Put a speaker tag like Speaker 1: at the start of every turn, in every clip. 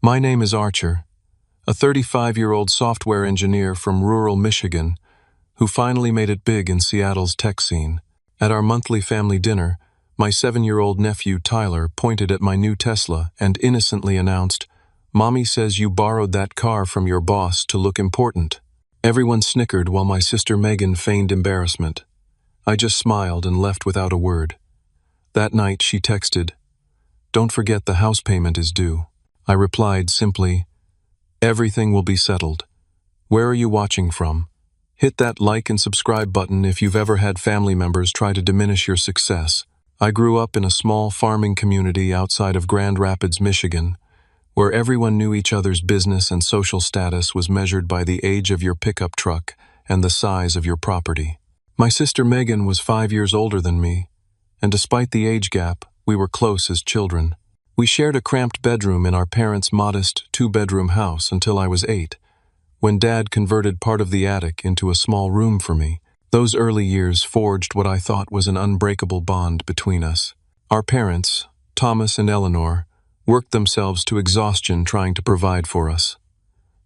Speaker 1: My name is Archer, a 35-year-old software engineer from rural Michigan who finally made it big in Seattle's tech scene. At our monthly family dinner, my 7-year-old nephew Tyler pointed at my new Tesla and innocently announced, "Mommy says you borrowed that car from your boss to look important." Everyone snickered while my sister Megan feigned embarrassment. I just smiled and left without a word. That night she texted, "Don't forget the house payment is due." I replied simply, "Everything will be settled. Where are you watching from?" Hit that like and subscribe button if you've ever had family members try to diminish your success. I grew up in a small farming community outside of Grand Rapids, Michigan, where everyone knew each other's business and social status was measured by the age of your pickup truck and the size of your property. My sister Megan was 5 years older than me, and despite the age gap, we were close as children. We shared a cramped bedroom in our parents' modest 2-bedroom house until I was 8, when Dad converted part of the attic into a small room for me. Those early years forged what I thought was an unbreakable bond between us. Our parents, Thomas and Eleanor, worked themselves to exhaustion trying to provide for us.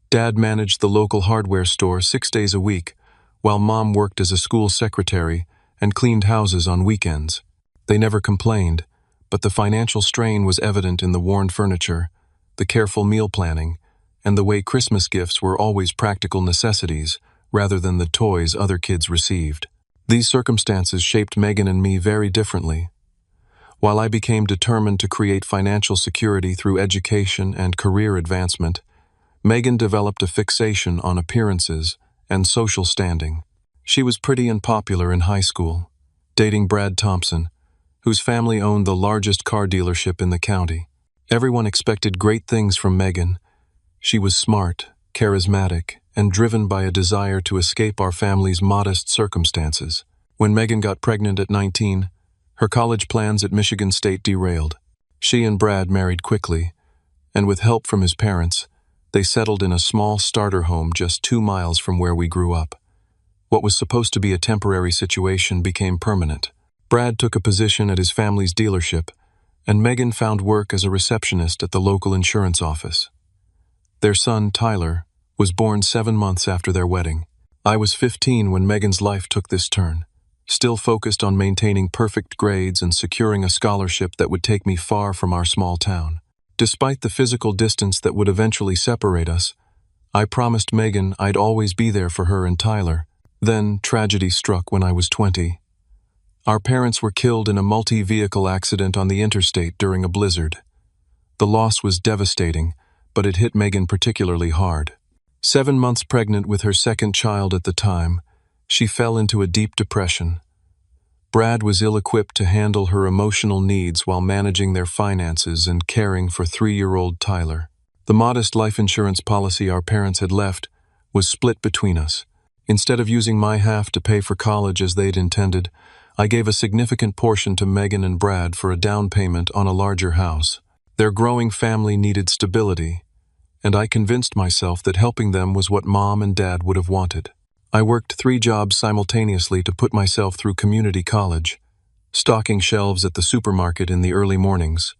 Speaker 1: Dad managed the local hardware store 6 days a week, while Mom worked as a school secretary and cleaned houses on weekends. They never complained, but the financial strain was evident in the worn furniture, the careful meal planning, and the way Christmas gifts were always practical necessities rather than the toys other kids received. These circumstances shaped Megan and me very differently. While I became determined to create financial security through education and career advancement, Megan developed a fixation on appearances and social standing. She was pretty and popular in high school, dating Brad Thompson, whose family owned the largest car dealership in the county. Everyone expected great things from Megan. She was smart, charismatic, and driven by a desire to escape our family's modest circumstances. When Megan got pregnant at 19, her college plans at Michigan State derailed. She and Brad married quickly, and with help from his parents, they settled in a small starter home just 2 miles from where we grew up. What was supposed to be a temporary situation became permanent. Brad took a position at his family's dealership, and Megan found work as a receptionist at the local insurance office. Their son, Tyler, was born 7 months after their wedding. I was 15 when Megan's life took this turn, still focused on maintaining perfect grades and securing a scholarship that would take me far from our small town. Despite the physical distance that would eventually separate us, I promised Megan I'd always be there for her and Tyler. Then tragedy struck when I was 20. Our parents were killed in a multi-vehicle accident on the interstate during a blizzard. The loss was devastating, but it hit Megan particularly hard. 7 months pregnant with her second child at the time, she fell into a deep depression. Brad was ill-equipped to handle her emotional needs while managing their finances and caring for 3-year-old Tyler. The modest life insurance policy our parents had left was split between us. Instead of using my half to pay for college as they'd intended, I gave a significant portion to Megan and Brad for a down payment on a larger house. Their growing family needed stability, and I convinced myself that helping them was what Mom and Dad would have wanted. I worked 3 jobs simultaneously to put myself through community college, stocking shelves at the supermarket in the early mornings,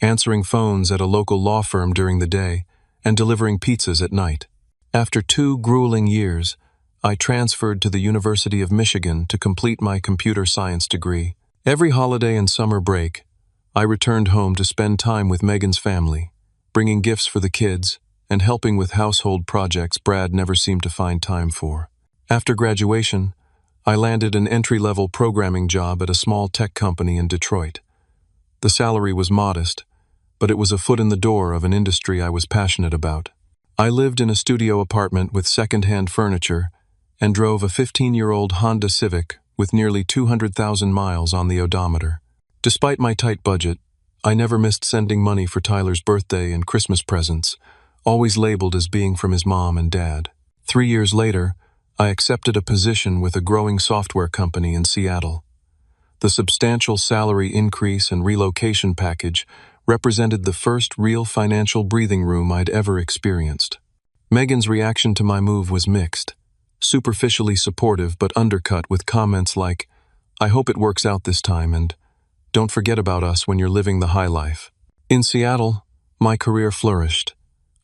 Speaker 1: answering phones at a local law firm during the day, and delivering pizzas at night. After 2 grueling years, I transferred to the University of Michigan to complete my computer science degree. Every holiday and summer break, I returned home to spend time with Megan's family, bringing gifts for the kids and helping with household projects Brad never seemed to find time for. After graduation, I landed an entry-level programming job at a small tech company in Detroit. The salary was modest, but it was a foot in the door of an industry I was passionate about. I lived in a studio apartment with second-hand furniture and drove a 15-year-old Honda Civic with nearly 200,000 miles on the odometer. Despite my tight budget, I never missed sending money for Tyler's birthday and Christmas presents, always labeled as being from his mom and dad. 3 years later, I accepted a position with a growing software company in Seattle. The substantial salary increase and relocation package represented the first real financial breathing room I'd ever experienced. Megan's reaction to my move was mixed. Superficially supportive but undercut with comments like, "I hope it works out this time," and "Don't forget about us when you're living the high life." In Seattle, my career flourished.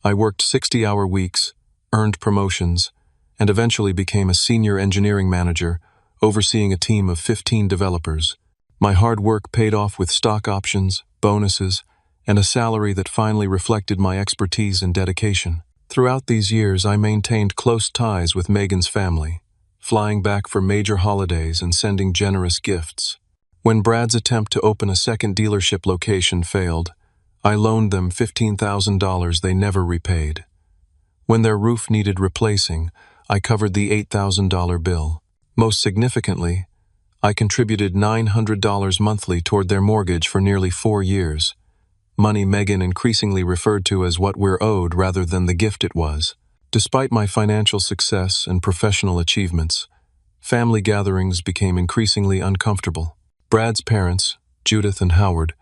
Speaker 1: I worked 60-hour weeks, earned promotions, and eventually became a senior engineering manager, overseeing a team of 15 developers. My hard work paid off with stock options, bonuses, and a salary that finally reflected my expertise and dedication. Throughout these years, I maintained close ties with Megan's family, flying back for major holidays and sending generous gifts. When Brad's attempt to open a second dealership location failed, I loaned them $15,000 they never repaid. When their roof needed replacing, I covered the $8,000 bill. Most significantly, I contributed $900 monthly toward their mortgage for nearly 4 years, money Megan increasingly referred to as what we're owed rather than the gift it was. Despite my financial success and professional achievements, family gatherings became increasingly uncomfortable. Brad's parents, Judith and Howard,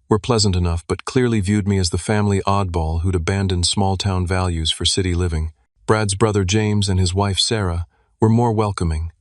Speaker 1: were pleasant enough but clearly viewed me as the family oddball who'd abandoned small-town values for city living. Brad's brother James and his wife Sarah were more welcoming,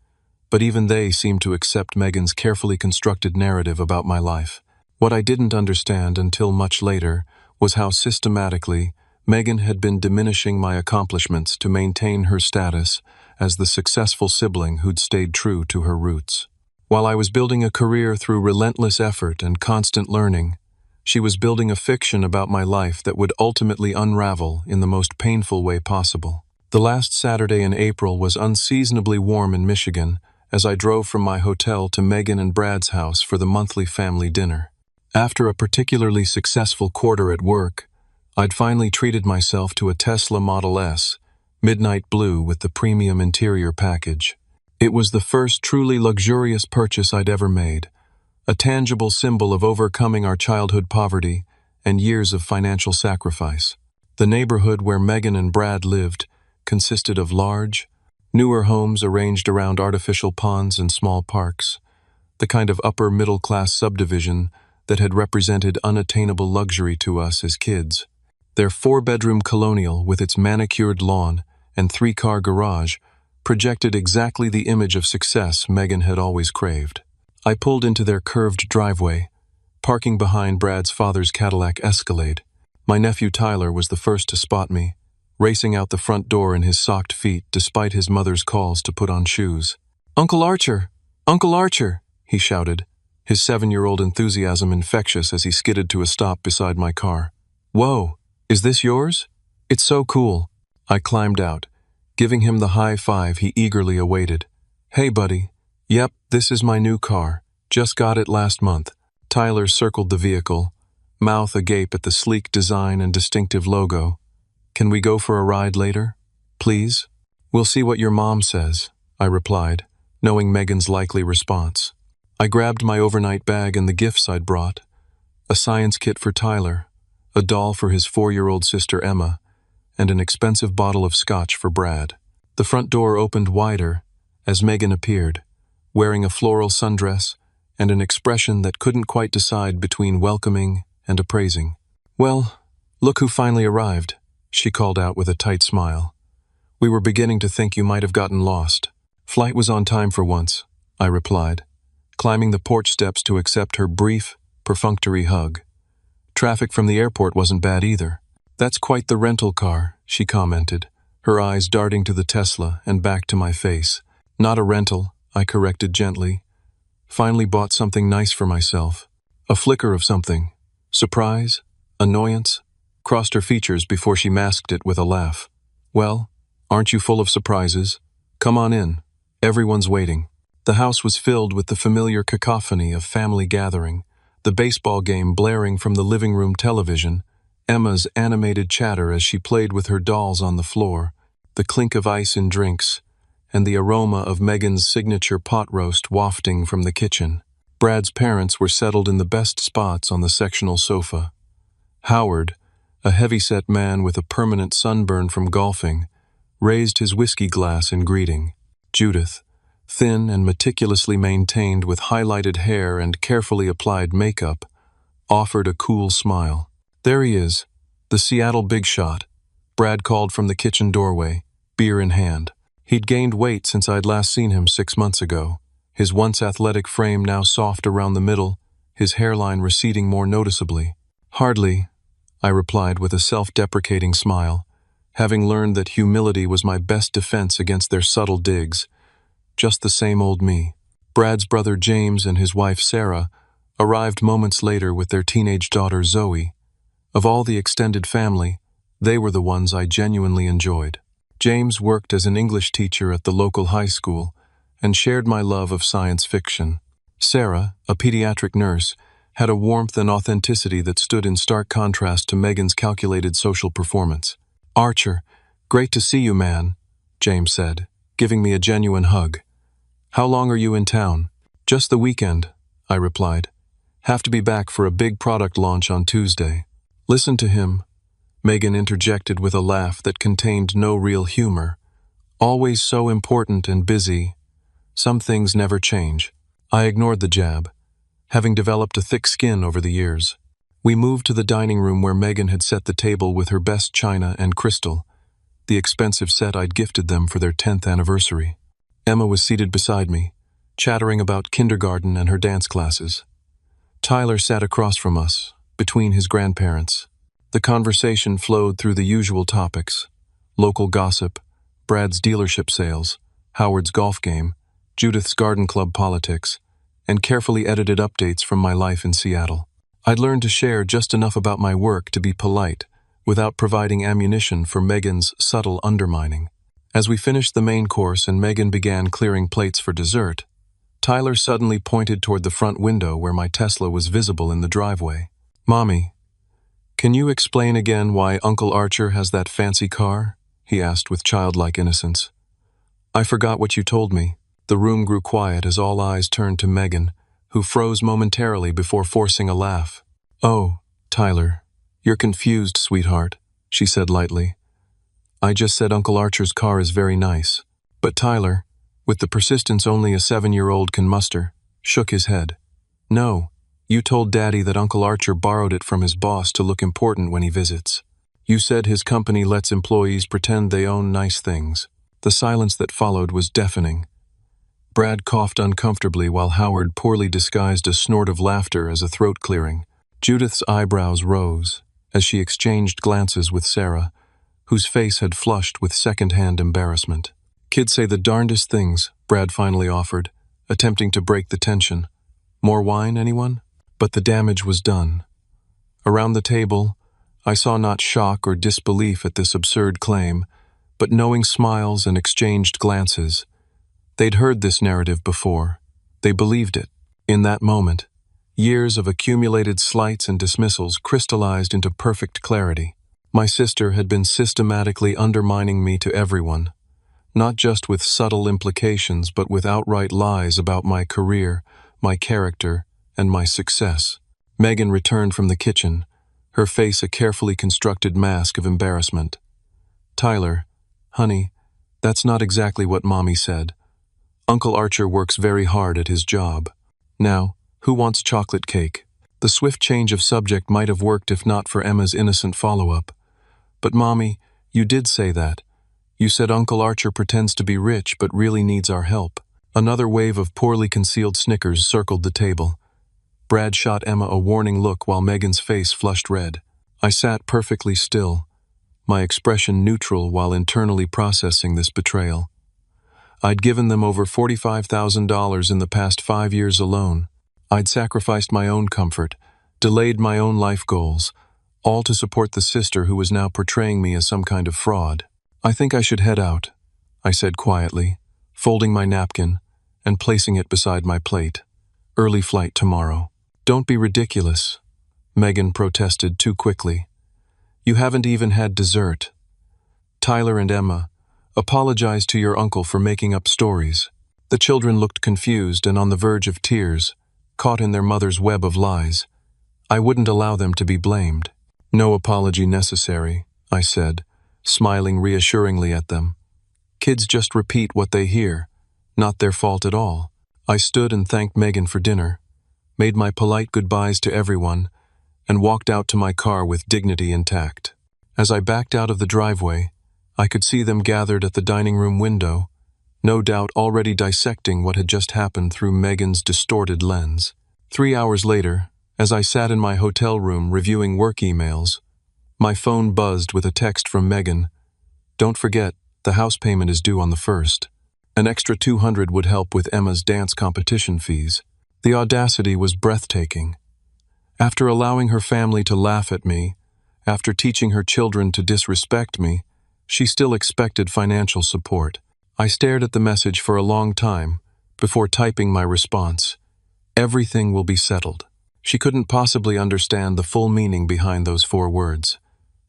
Speaker 1: but even they seemed to accept Megan's carefully constructed narrative about my life. What I didn't understand until much later was how systematically Megan had been diminishing my accomplishments to maintain her status as the successful sibling who'd stayed true to her roots. While I was building a career through relentless effort and constant learning, she was building a fiction about my life that would ultimately unravel in the most painful way possible. The last Saturday in April was unseasonably warm in Michigan as I drove from my hotel to Megan and Brad's house for the monthly family dinner. After a particularly successful quarter at work, I'd finally treated myself to a Tesla Model S, midnight blue with the premium interior package. It was the first truly luxurious purchase I'd ever made, a tangible symbol of overcoming our childhood poverty and years of financial sacrifice. The neighborhood where Megan and Brad lived consisted of large, newer homes arranged around artificial ponds and small parks, the kind of upper-middle-class subdivision that had represented unattainable luxury to us as kids. Their 4-bedroom colonial with its manicured lawn and 3-car garage projected exactly the image of success Megan had always craved. I pulled into their curved driveway, parking behind Brad's father's Cadillac Escalade. My nephew Tyler was the first to spot me, racing out the front door in his socked feet despite his mother's calls to put on shoes. "Uncle Archer! Uncle Archer!" he shouted, his 7-year-old enthusiasm infectious as he skidded to a stop beside my car. "Whoa, is this yours? It's so cool." I climbed out, giving him the high five he eagerly awaited. "Hey, buddy. Yep, this is my new car. Just got it last month." Tyler circled the vehicle, mouth agape at the sleek design and distinctive logo. "Can we go for a ride later? Please?" "We'll see what your mom says," I replied, knowing Megan's likely response. I grabbed my overnight bag and the gifts I'd brought: a science kit for Tyler, a doll for his 4-year-old sister Emma, and an expensive bottle of scotch for Brad. The front door opened wider as Megan appeared, wearing a floral sundress and an expression that couldn't quite decide between welcoming and appraising. "Well, look who finally arrived," she called out with a tight smile. "We were beginning to think you might have gotten lost." "Flight was on time for once," I replied, climbing the porch steps to accept her brief, perfunctory hug. "Traffic from the airport wasn't bad either." "That's quite the rental car," she commented, her eyes darting to the Tesla and back to my face. "Not a rental," I corrected gently. "Finally bought something nice for myself." A flicker of something, surprise, annoyance, crossed her features before she masked it with a laugh. "Well, aren't you full of surprises? Come on in. Everyone's waiting." The house was filled with the familiar cacophony of family gathering, the baseball game blaring from the living room television, Emma's animated chatter as she played with her dolls on the floor, the clink of ice in drinks, and the aroma of Megan's signature pot roast wafting from the kitchen. Brad's parents were settled in the best spots on the sectional sofa. Howard, a heavy-set man with a permanent sunburn from golfing, raised his whiskey glass in greeting. Judith, thin and meticulously maintained with highlighted hair and carefully applied makeup, offered a cool smile. "There he is, the Seattle big shot," Brad called from the kitchen doorway, beer in hand. He'd gained weight since I'd last seen him 6 months ago, his once athletic frame now soft around the middle, his hairline receding more noticeably. "Hardly," I replied with a self-deprecating smile, having learned that humility was my best defense against their subtle digs. Just the same old me. Brad's brother James and his wife Sarah arrived moments later with their teenage daughter Zoe. Of all the extended family, they were the ones I genuinely enjoyed. James worked as an English teacher at the local high school and shared my love of science fiction. Sarah, a pediatric nurse, had a warmth and authenticity that stood in stark contrast to Megan's calculated social performance. "Archer, great to see you, man," James said, giving me a genuine hug. "How long are you in town?" "Just the weekend," I replied. "Have to be back for a big product launch on Tuesday." "Listen to him," Megan interjected with a laugh that contained no real humor. "Always so important and busy. Some things never change." I ignored the jab, having developed a thick skin over the years. We moved to the dining room where Megan had set the table with her best china and crystal, the expensive set I'd gifted them for their 10th anniversary. Emma was seated beside me, chattering about kindergarten and her dance classes. Tyler sat across from us, between his grandparents. The conversation flowed through the usual topics: local gossip, Brad's dealership sales, Howard's golf game, Judith's garden club politics, and carefully edited updates from my life in Seattle. I'd learned to share just enough about my work to be polite, without providing ammunition for Megan's subtle undermining. As we finished the main course and Megan began clearing plates for dessert, Tyler suddenly pointed toward the front window where my Tesla was visible in the driveway. "Mommy, can you explain again why Uncle Archer has that fancy car?" he asked with childlike innocence. "I forgot what you told me." The room grew quiet as all eyes turned to Megan, who froze momentarily before forcing a laugh. "Oh, Tyler, you're confused, sweetheart," she said lightly. "I just said Uncle Archer's car is very nice." But Tyler, with the persistence only a 7-year-old can muster, shook his head. "No, you told Daddy that Uncle Archer borrowed it from his boss to look important when he visits. You said his company lets employees pretend they own nice things." The silence that followed was deafening. Brad coughed uncomfortably while Howard poorly disguised a snort of laughter as a throat clearing. Judith's eyebrows rose as she exchanged glances with Sarah, whose face had flushed with second-hand embarrassment. "Kids say the darndest things," Brad finally offered, attempting to break the tension. "More wine, anyone?" But the damage was done. Around the table, I saw not shock or disbelief at this absurd claim, but knowing smiles and exchanged glances. They'd heard this narrative before. They believed it. In that moment, years of accumulated slights and dismissals crystallized into perfect clarity. My sister had been systematically undermining me to everyone, not just with subtle implications but with outright lies about my career, my character, and my success. Megan returned from the kitchen, her face a carefully constructed mask of embarrassment. "Tyler, honey, that's not exactly what Mommy said. Uncle Archer works very hard at his job. Now, who wants chocolate cake?" The swift change of subject might have worked if not for Emma's innocent follow-up. "But Mommy, you did say that. You said Uncle Archer pretends to be rich but really needs our help." Another wave of poorly concealed snickers circled the table. Brad shot Emma a warning look while Megan's face flushed red. I sat perfectly still, my expression neutral while internally processing this betrayal. I'd given them over $45,000 in the past 5 years alone. I'd sacrificed my own comfort, delayed my own life goals, all to support the sister who was now portraying me as some kind of fraud. "I think I should head out," I said quietly, folding my napkin and placing it beside my plate. "Early flight tomorrow." "Don't be ridiculous," Megan protested too quickly. "You haven't even had dessert." "Tyler and Emma, apologize to your uncle for making up stories." The children looked confused and on the verge of tears, caught in their mother's web of lies. I wouldn't allow them to be blamed. "No apology necessary," I said, smiling reassuringly at them. "Kids just repeat what they hear, not their fault at all." I stood and thanked Megan for dinner, made my polite goodbyes to everyone, and walked out to my car with dignity intact. As I backed out of the driveway, I could see them gathered at the dining room window, no doubt already dissecting what had just happened through Megan's distorted lens. 3 hours later, as I sat in my hotel room reviewing work emails, My phone buzzed with a text from Megan. "Don't forget, the house payment is due on the 1st. An extra 200 would help with Emma's dance competition fees." The audacity was breathtaking. After allowing her family to laugh at me, after teaching her children to disrespect me, she still expected financial support. I stared at the message for a long time before typing my response. "Everything will be settled." She couldn't possibly understand the full meaning behind those 4 words.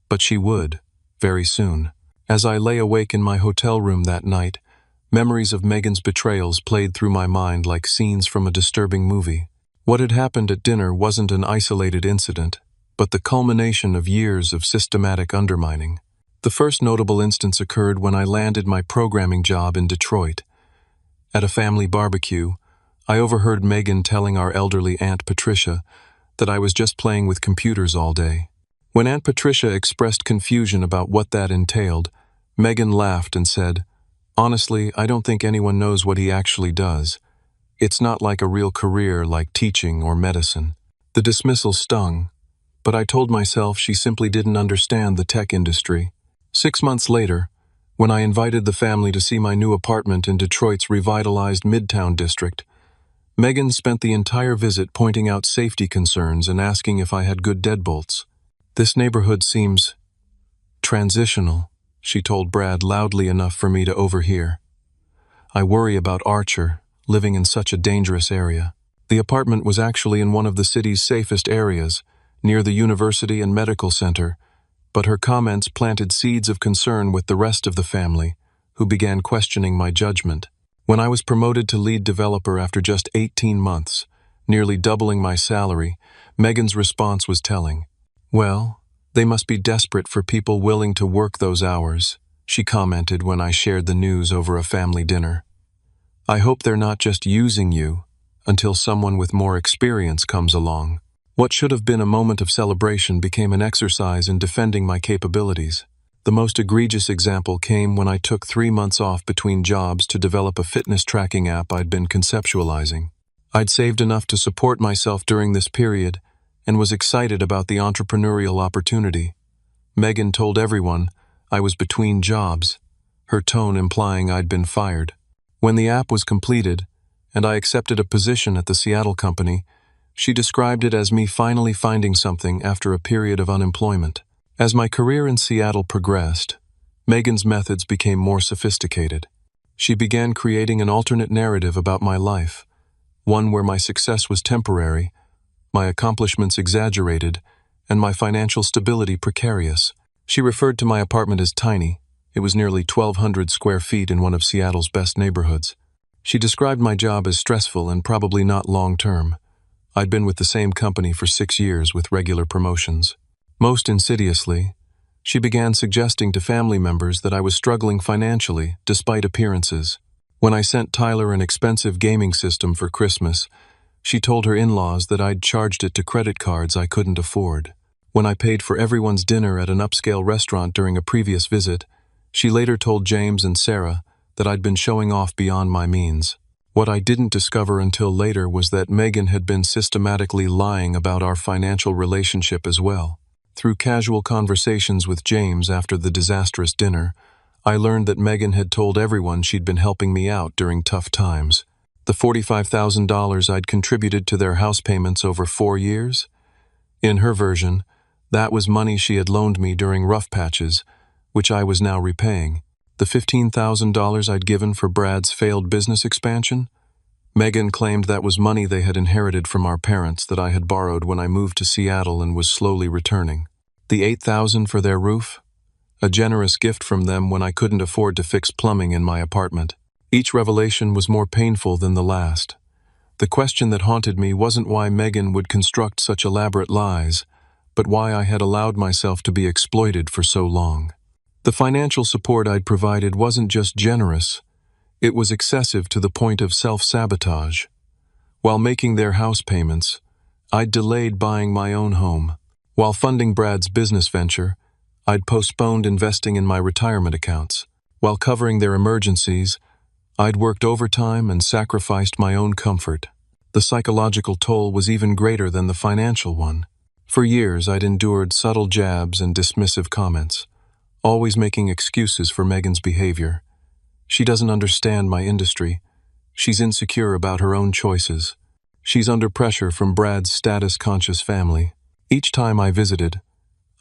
Speaker 1: But she would, very soon. As I lay awake in my hotel room that night, memories of Megan's betrayals played through my mind like scenes from a disturbing movie. What had happened at dinner wasn't an isolated incident, but the culmination of years of systematic undermining. The first notable instance occurred when I landed my programming job in Detroit. At a family barbecue, I overheard Megan telling our elderly Aunt Patricia that I was just playing with computers all day. When Aunt Patricia expressed confusion about what that entailed, Megan laughed and said, "Honestly, I don't think anyone knows what he actually does. It's not like a real career like teaching or medicine." The dismissal stung, but I told myself she simply didn't understand the tech industry. 6 months later, when I invited the family to see my new apartment in Detroit's revitalized Midtown district, Megan spent the entire visit pointing out safety concerns and asking if I had good deadbolts. "This neighborhood seems transitional," she told Brad loudly enough for me to overhear. "I worry about Archer, living in such a dangerous area." The apartment was actually in one of the city's safest areas, near the university and medical center, but her comments planted seeds of concern with the rest of the family, who began questioning my judgment. When I was promoted to lead developer after just 18 months, nearly doubling my salary, Megan's response was telling. "Well, they must be desperate for people willing to work those hours," she commented when I shared the news over a family dinner. "I hope they're not just using you until someone with more experience comes along." What should have been a moment of celebration became an exercise in defending my capabilities. The most egregious example came when I took 3 months off between jobs to develop a fitness tracking app I'd been conceptualizing. I'd saved enough to support myself during this period and was excited about the entrepreneurial opportunity. Megan told everyone I was between jobs, her tone implying I'd been fired. When the app was completed, and I accepted a position at the Seattle company, she described it as me finally finding something after a period of unemployment. As my career in Seattle progressed, Megan's methods became more sophisticated. She began creating an alternate narrative about my life, one where my success was temporary, my accomplishments exaggerated, and my financial stability precarious. She referred to my apartment as tiny. It was nearly 1,200 square feet in one of Seattle's best neighborhoods. She described my job as stressful and probably not long-term. I'd been with the same company for 6 years with regular promotions. Most insidiously, she began suggesting to family members that I was struggling financially despite appearances. When I sent Tyler an expensive gaming system for Christmas, she told her in-laws that I'd charged it to credit cards I couldn't afford. When I paid for everyone's dinner at an upscale restaurant during a previous visit, she later told James and Sarah that I'd been showing off beyond my means. What I didn't discover until later was that Megan had been systematically lying about our financial relationship as well. Through casual conversations with James after the disastrous dinner, I learned that Megan had told everyone she'd been helping me out during tough times. The $45,000 I'd contributed to their house payments over 4 years? In her version, that was money she had loaned me during rough patches, which I was now repaying. The $15,000 I'd given for Brad's failed business expansion? Megan claimed that was money they had inherited from our parents that I had borrowed when I moved to Seattle and was slowly returning. The $8,000 for their roof? A generous gift from them when I couldn't afford to fix plumbing in my apartment. Each revelation was more painful than the last. The question that haunted me wasn't why Megan would construct such elaborate lies, but why I had allowed myself to be exploited for so long. The financial support I'd provided wasn't just generous, it was excessive to the point of self-sabotage. While making their house payments, I'd delayed buying my own home. While funding Brad's business venture, I'd postponed investing in my retirement accounts. While covering their emergencies, I'd worked overtime and sacrificed my own comfort. The psychological toll was even greater than the financial one. For years, I'd endured subtle jabs and dismissive comments, always making excuses for Megan's behavior. She doesn't understand my industry. She's insecure about her own choices. She's under pressure from Brad's status-conscious family. Each time I visited,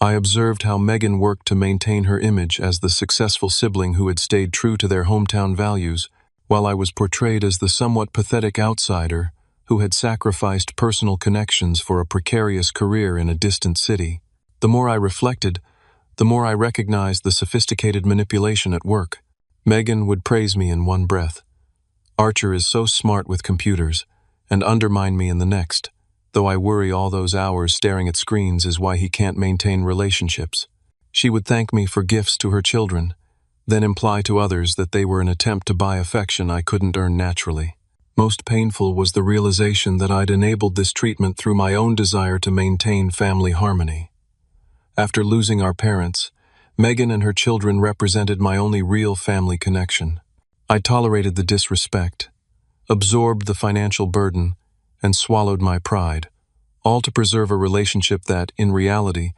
Speaker 1: I observed how Megan worked to maintain her image as the successful sibling who had stayed true to their hometown values, while I was portrayed as the somewhat pathetic outsider who had sacrificed personal connections for a precarious career in a distant city. The more I reflected, the more I recognized the sophisticated manipulation at work. Megan would praise me in one breath. Archer is so smart with computers, and undermine me in the next, though I worry all those hours staring at screens is why he can't maintain relationships. She would thank me for gifts to her children, then imply to others that they were an attempt to buy affection I couldn't earn naturally. Most painful was the realization that I'd enabled this treatment through my own desire to maintain family harmony. After losing our parents, Megan and her children represented my only real family connection. I tolerated the disrespect, absorbed the financial burden, and swallowed my pride, all to preserve a relationship that, in reality,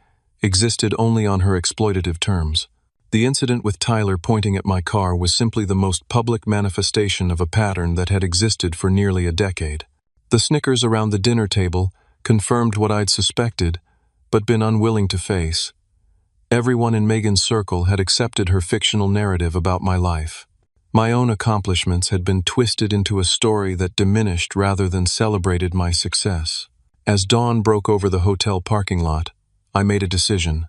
Speaker 1: existed only on her exploitative terms. The incident with Tyler pointing at my car was simply the most public manifestation of a pattern that had existed for nearly a decade. The snickers around the dinner table confirmed what I'd suspected, but been unwilling to face. Everyone in Megan's circle had accepted her fictional narrative about my life. My own accomplishments had been twisted into a story that diminished rather than celebrated my success. As dawn broke over the hotel parking lot, I made a decision.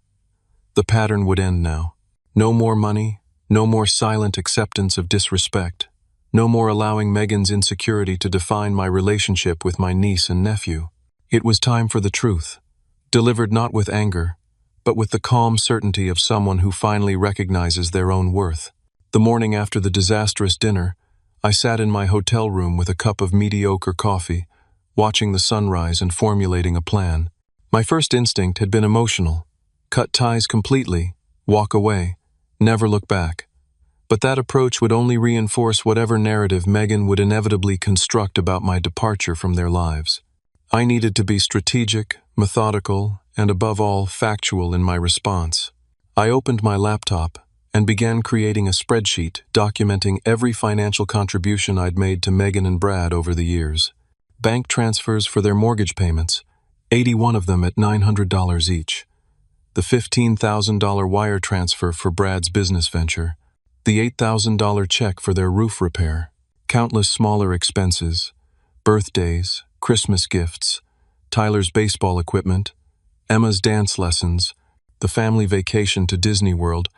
Speaker 1: The pattern would end now. No more money, no more silent acceptance of disrespect, no more allowing Megan's insecurity to define my relationship with my niece and nephew. It was time for the truth, delivered not with anger, but with the calm certainty of someone who finally recognizes their own worth. The morning after the disastrous dinner, I sat in my hotel room with a cup of mediocre coffee, watching the sunrise and formulating a plan. My first instinct had been emotional. Cut ties completely, walk away, never look back. But that approach would only reinforce whatever narrative Megan would inevitably construct about my departure from their lives. I needed to be strategic, methodical, and above all, factual in my response. I opened my laptop and began creating a spreadsheet documenting every financial contribution I'd made to Megan and Brad over the years. Bank transfers for their mortgage payments, 81 of them at $900 each. The $15,000 wire transfer for Brad's business venture, the $8,000 check for their roof repair, countless smaller expenses, birthdays, Christmas gifts, Tyler's baseball equipment, Emma's dance lessons, the family vacation to Disney World.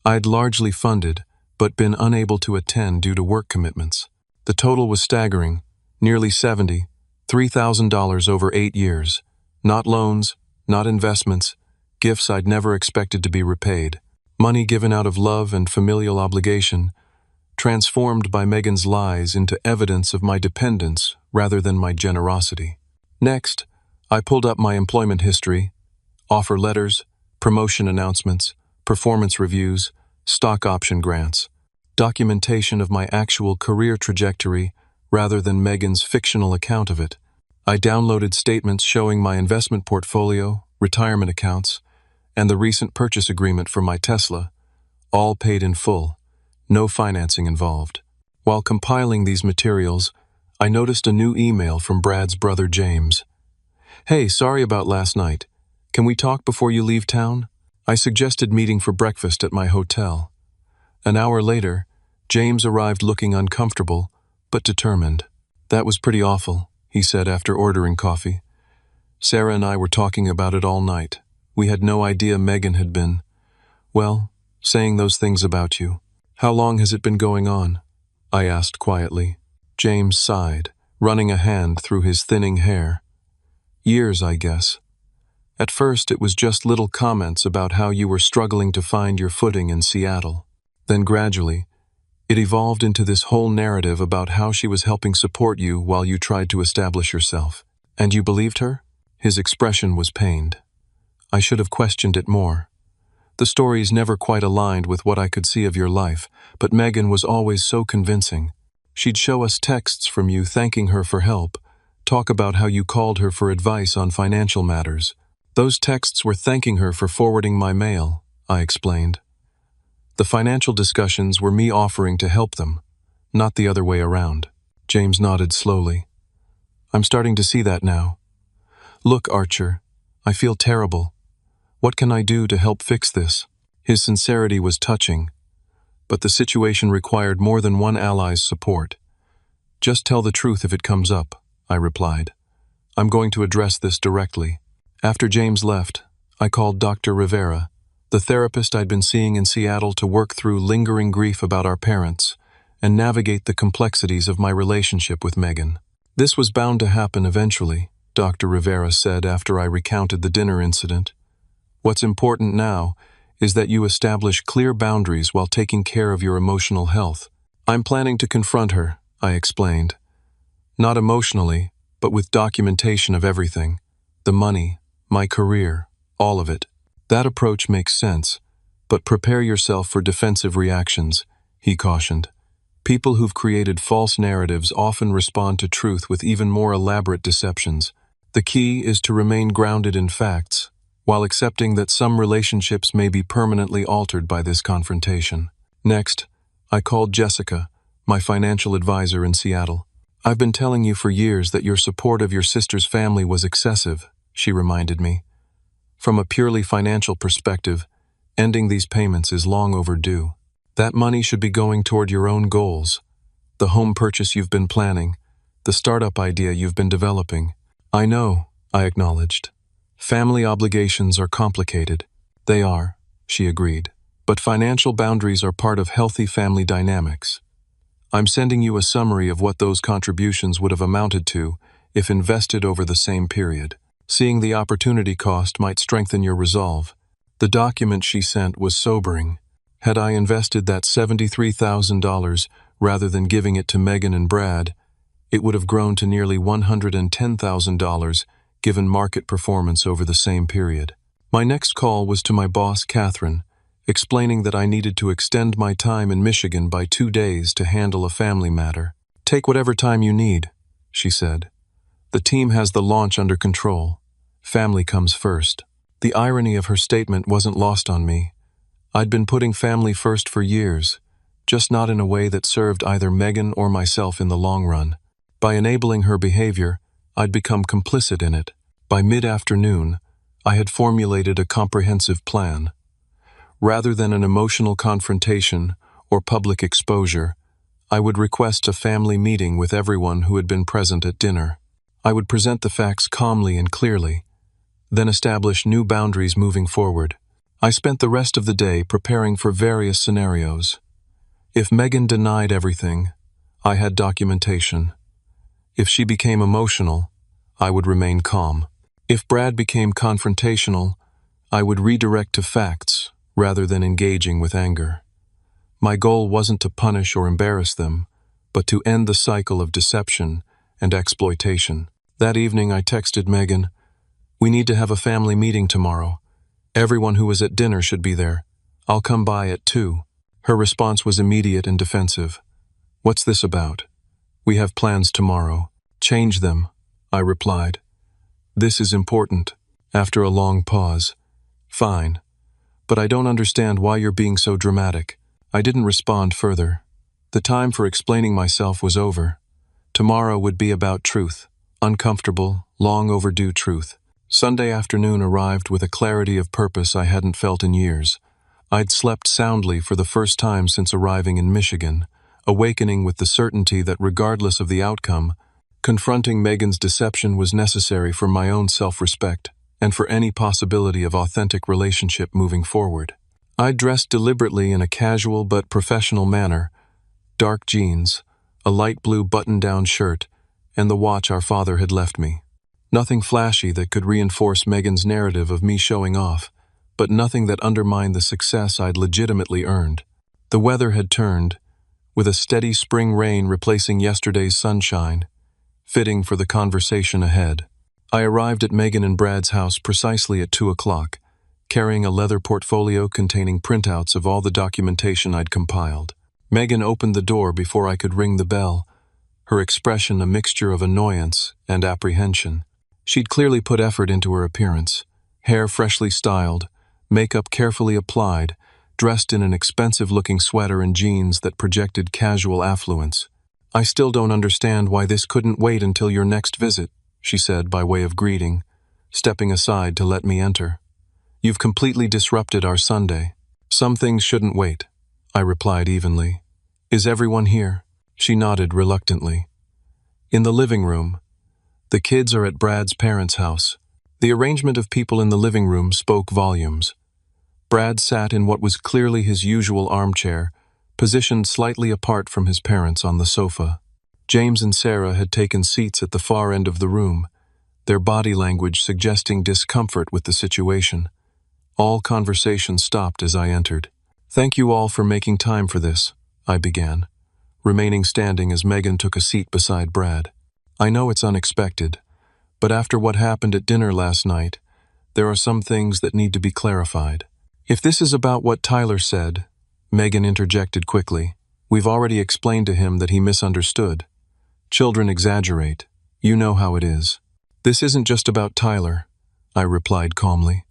Speaker 1: I'd largely funded, but been unable to attend due to work commitments. The total was staggering, nearly $73,000 over 8 years. Not loans, not investments, gifts I'd never expected to be repaid. Money given out of love and familial obligation, transformed by Megan's lies into evidence of my dependence rather than my generosity. Next, I pulled up my employment history, offer letters, promotion announcements, performance reviews, stock option grants, documentation of my actual career trajectory rather than Megan's fictional account of it. I downloaded statements showing my investment portfolio, retirement accounts, and the recent purchase agreement for my Tesla, all paid in full, no financing involved. While compiling these materials, I noticed a new email from Brad's brother James. "Hey, sorry about last night. Can we talk before you leave town?" I suggested meeting for breakfast at my hotel. An hour later, James arrived looking uncomfortable, but determined. "That was pretty awful," he said after ordering coffee. "Sarah and I were talking about it all night. We had no idea Megan had been, well, saying those things about you." "How long has it been going on?" I asked quietly. James sighed, running a hand through his thinning hair. "Years, I guess. At first, it was just little comments about how you were struggling to find your footing in Seattle. Then gradually, it evolved into this whole narrative about how she was helping support you while you tried to establish yourself. And you believed her?" His expression was pained. "I should have questioned it more. The stories never quite aligned with what I could see of your life, but Megan was always so convincing. She'd show us texts from you thanking her for help, talk about how you called her for advice on financial matters. Those texts were thanking her for forwarding my mail, I explained. The financial discussions were me offering to help them, not the other way around. James nodded slowly. I'm starting to see that now. Look, Archer, I feel terrible. What can I do to help fix this? His sincerity was touching, but the situation required more than one ally's support. Just tell the truth if it comes up, I replied. I'm going to address this directly. After James left, I called Dr. Rivera, the therapist I'd been seeing in Seattle, to work through lingering grief about our parents and navigate the complexities of my relationship with Megan. This was bound to happen eventually, Dr. Rivera said after I recounted the dinner incident. What's important now is that you establish clear boundaries while taking care of your emotional health. I'm planning to confront her, I explained. Not emotionally, but with documentation of everything. The money, my career, all of it. That approach makes sense, but prepare yourself for defensive reactions, he cautioned. People who've created false narratives often respond to truth with even more elaborate deceptions. The key is to remain grounded in facts, while accepting that some relationships may be permanently altered by this confrontation. Next, I called Jessica, my financial advisor in Seattle. I've been telling you for years that your support of your sister's family was excessive, she reminded me. From a purely financial perspective, ending these payments is long overdue. That money should be going toward your own goals, the home purchase you've been planning, the startup idea you've been developing. I know, I acknowledged. Family obligations are complicated. They are, she agreed. But financial boundaries are part of healthy family dynamics. I'm sending you a summary of what those contributions would have amounted to if invested over the same period. Seeing the opportunity cost might strengthen your resolve. The document she sent was sobering. Had I invested that $73,000 rather than giving it to Megan and Brad, it would have grown to nearly $110,000 given market performance over the same period. My next call was to my boss, Catherine, explaining that I needed to extend my time in Michigan by 2 days to handle a family matter. Take whatever time you need, she said. The team has the launch under control. Family comes first. The irony of her statement wasn't lost on me. I'd been putting family first for years, just not in a way that served either Megan or myself in the long run. By enabling her behavior, I'd become complicit in it. By mid-afternoon, I had formulated a comprehensive plan. Rather than an emotional confrontation or public exposure, I would request a family meeting with everyone who had been present at dinner. I would present the facts calmly and clearly, then establish new boundaries moving forward. I spent the rest of the day preparing for various scenarios. If Megan denied everything, I had documentation. If she became emotional, I would remain calm. If Brad became confrontational, I would redirect to facts rather than engaging with anger. My goal wasn't to punish or embarrass them, but to end the cycle of deception and exploitation. That evening I texted Megan, "We need to have a family meeting tomorrow. Everyone who was at dinner should be there. I'll come by at 2. Her response was immediate and defensive. "What's this about? We have plans tomorrow." "Change them," I replied. "This is important." After a long pause, "Fine, but I don't understand why you're being so dramatic." I didn't respond further. The time for explaining myself was over. Tomorrow would be about truth, uncomfortable, long overdue truth. Sunday afternoon arrived with a clarity of purpose I hadn't felt in years. I'd slept soundly for the first time since arriving in Michigan, awakening with the certainty that regardless of the outcome, confronting Megan's deception was necessary for my own self-respect and for any possibility of authentic relationship moving forward. I dressed deliberately in a casual but professional manner, dark jeans, a light blue button-down shirt, and the watch our father had left me. Nothing flashy that could reinforce Megan's narrative of me showing off, but nothing that undermined the success I'd legitimately earned. The weather had turned, with a steady spring rain replacing yesterday's sunshine, fitting for the conversation ahead. I arrived at Megan and Brad's house precisely at 2 o'clock, carrying a leather portfolio containing printouts of all the documentation I'd compiled. Megan opened the door before I could ring the bell, her expression a mixture of annoyance and apprehension. She'd clearly put effort into her appearance, hair freshly styled, makeup carefully applied, dressed in an expensive-looking sweater and jeans that projected casual affluence. "I still don't understand why this couldn't wait until your next visit," she said by way of greeting, stepping aside to let me enter. "You've completely disrupted our Sunday." "Some things shouldn't wait," I replied evenly. "Is everyone here?" She nodded reluctantly. "In the living room. The kids are at Brad's parents' house." The arrangement of people in the living room spoke volumes. Brad sat in what was clearly his usual armchair, positioned slightly apart from his parents on the sofa. James and Sarah had taken seats at the far end of the room, their body language suggesting discomfort with the situation. All conversation stopped as I entered. "Thank you all for making time for this," I began, remaining standing as Megan took a seat beside Brad. "I know it's unexpected, but after what happened at dinner last night, there are some things that need to be clarified." "If this is about what Tyler said," Megan interjected quickly, "we've already explained to him that he misunderstood. Children exaggerate. You know how it is." "This isn't just about Tyler," I replied calmly.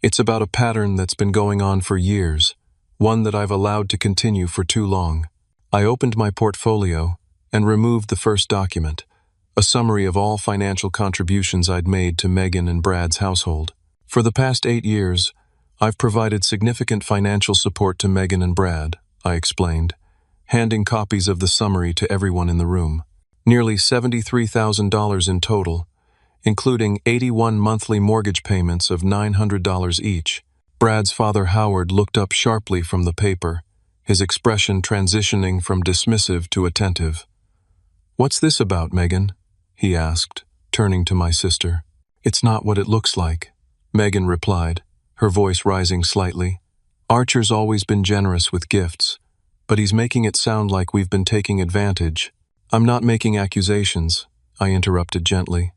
Speaker 1: "It's about a pattern that's been going on for years, one that I've allowed to continue for too long." I opened my portfolio and removed the first document, a summary of all financial contributions I'd made to Megan and Brad's household. "For the past 8 years, I've provided significant financial support to Megan and Brad," I explained, handing copies of the summary to everyone in the room. "Nearly $73,000 in total, including 81 monthly mortgage payments of $900 each." Brad's father Howard looked up sharply from the paper, his expression transitioning from dismissive to attentive. "What's this about, Megan?" he asked, turning to my sister. "It's not what it looks like," Megan replied, her voice rising slightly. "Archer's always been generous with gifts, but he's making it sound like we've been taking advantage." "I'm not making accusations," I interrupted gently.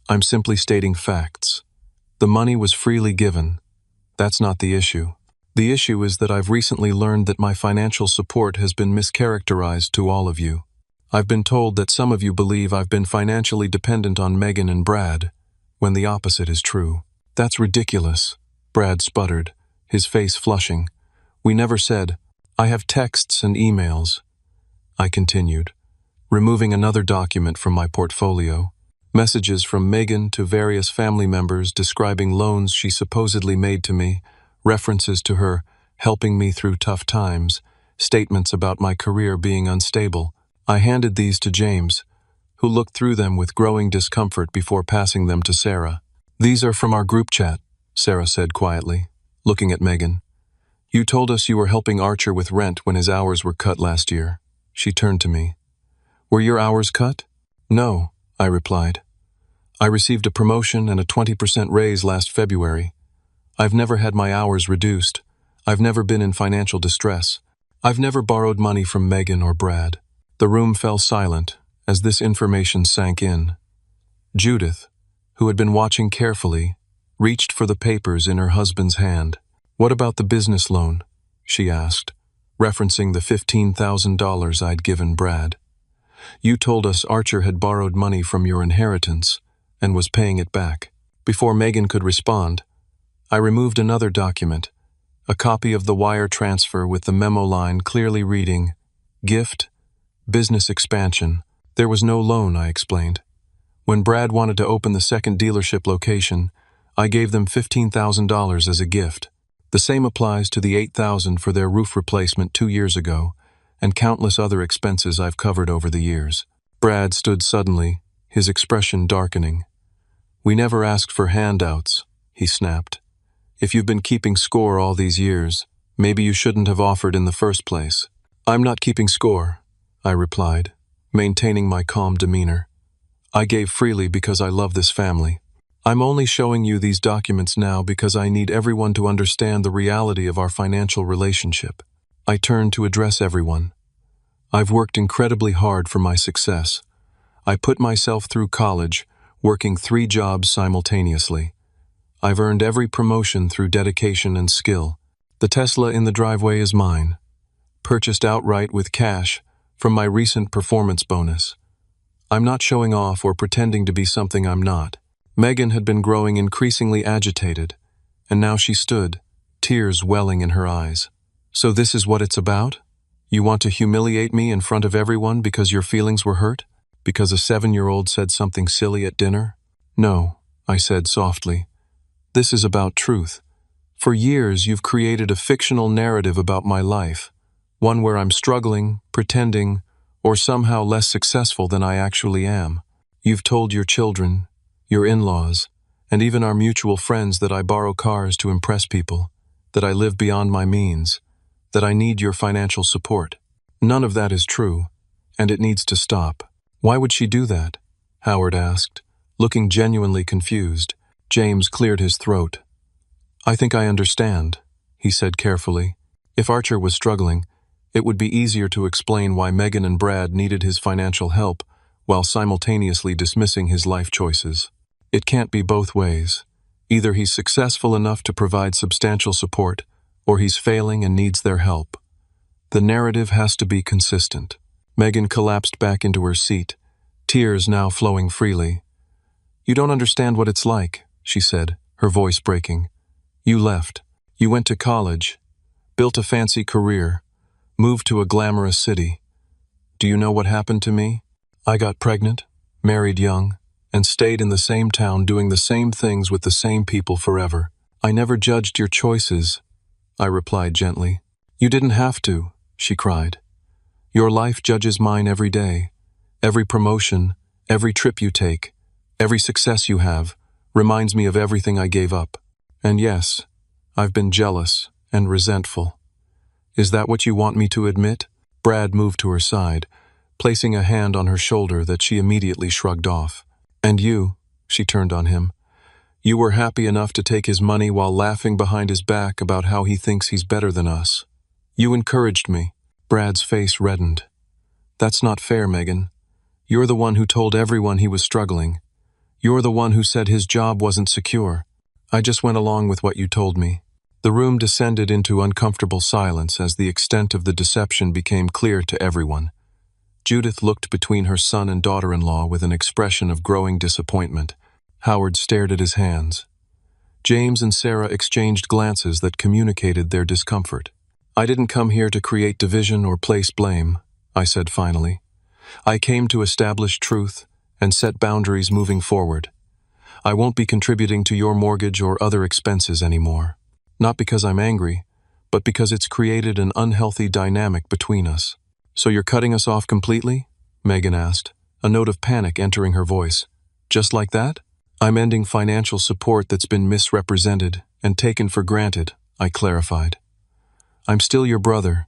Speaker 1: "I'm simply stating facts. The money was freely given. That's not the issue. The issue is that I've recently learned that my financial support has been mischaracterized to all of you. I've been told that some of you believe I've been financially dependent on Megan and Brad, when the opposite is true." "That's ridiculous," Brad sputtered, his face flushing. "We never said—" "I have texts and emails," I continued, removing another document from my portfolio. Messages from Megan to various family members describing loans she supposedly made to me, references to her helping me through tough times, statements about my career being unstable. I handed these to James, who looked through them with growing discomfort before passing them to Sarah. "These are from our group chat," Sarah said quietly, looking at Megan. "You told us you were helping Archer with rent when his hours were cut last year." She turned to me. "Were your hours cut?" "No," I replied. "I received a promotion and a 20% raise last February. I've never had my hours reduced. I've never been in financial distress. I've never borrowed money from Megan or Brad." The room fell silent as this information sank in. Judith, who had been watching carefully, reached for the papers in her husband's hand. "What about the business loan?" she asked, referencing the $15,000 I'd given Brad. "You told us Archer had borrowed money from your inheritance and was paying it back." Before Megan could respond, I removed another document, a copy of the wire transfer with the memo line clearly reading, "Gift, business expansion." "There was no loan," I explained. "When Brad wanted to open the second dealership location, I gave them $15,000 as a gift. The same applies to the $8,000 for their roof replacement 2 years ago, and countless other expenses I've covered over the years." Brad stood suddenly, his expression darkening. "We never asked for handouts," he snapped. "If you've been keeping score all these years, maybe you shouldn't have offered in the first place." "I'm not keeping score," I replied, maintaining my calm demeanor. "I gave freely because I love this family. I'm only showing you these documents now because I need everyone to understand the reality of our financial relationship." I turned to address everyone. "I've worked incredibly hard for my success. I put myself through college, working 3 jobs simultaneously. I've earned every promotion through dedication and skill. The Tesla in the driveway is mine, purchased outright with cash from my recent performance bonus. I'm not showing off or pretending to be something I'm not." Megan had been growing increasingly agitated, and now she stood, tears welling in her eyes. "So this is what it's about? You want to humiliate me in front of everyone because your feelings were hurt? Because a 7-year-old said something silly at dinner?" "No," I said softly. "This is about truth. For years you've created a fictional narrative about my life, one where I'm struggling, pretending, or somehow less successful than I actually am. You've told your children, your in-laws, and even our mutual friends that I borrow cars to impress people, that I live beyond my means, that I need your financial support. None of that is true, and it needs to stop." "Why would she do that?" Howard asked, looking genuinely confused. James cleared his throat. "I think I understand," he said carefully. "If Archer was struggling, it would be easier to explain why Megan and Brad needed his financial help while simultaneously dismissing his life choices. It can't be both ways. Either he's successful enough to provide substantial support, or he's failing and needs their help. The narrative has to be consistent." Megan collapsed back into her seat, tears now flowing freely. "You don't understand what it's like," she said, her voice breaking. "You left. You went to college, built a fancy career, moved to a glamorous city. Do you know what happened to me? I got pregnant, married young, and stayed in the same town doing the same things with the same people forever. I never judged your choices," I replied gently. "You didn't have to," she cried. "Your life judges mine every day. Every promotion, every trip you take, every success you have, reminds me of everything I gave up. And yes, I've been jealous and resentful. Is that what you want me to admit?" Brad moved to her side, placing a hand on her shoulder that she immediately shrugged off. "And you," she turned on him, "you were happy enough to take his money while laughing behind his back about how he thinks he's better than us. You encouraged me." Brad's face reddened. "That's not fair, Megan. You're the one who told everyone he was struggling. You're the one who said his job wasn't secure. I just went along with what you told me." The room descended into uncomfortable silence as the extent of the deception became clear to everyone. Judith looked between her son and daughter-in-law with an expression of growing disappointment. Howard stared at his hands. James and Sarah exchanged glances that communicated their discomfort. "I didn't come here to create division or place blame," I said finally. "I came to establish truth and set boundaries moving forward. I won't be contributing to your mortgage or other expenses anymore. Not because I'm angry, but because it's created an unhealthy dynamic between us." "So you're cutting us off completely?" Megan asked, a note of panic entering her voice. "Just like that?" "I'm ending financial support that's been misrepresented and taken for granted," I clarified. "I'm still your brother.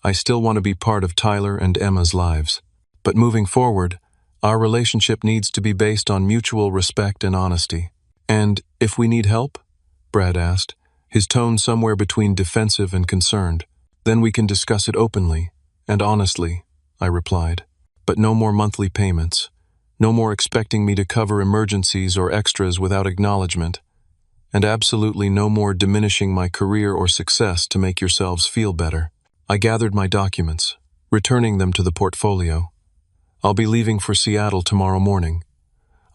Speaker 1: I still want to be part of Tyler and Emma's lives. But moving forward, our relationship needs to be based on mutual respect and honesty." "And if we need help?" Brad asked, his tone somewhere between defensive and concerned. "Then we can discuss it openly and honestly," I replied. "But no more monthly payments. No more expecting me to cover emergencies or extras without acknowledgement. And absolutely no more diminishing my career or success to make yourselves feel better." I gathered my documents, returning them to the portfolio. "I'll be leaving for Seattle tomorrow morning.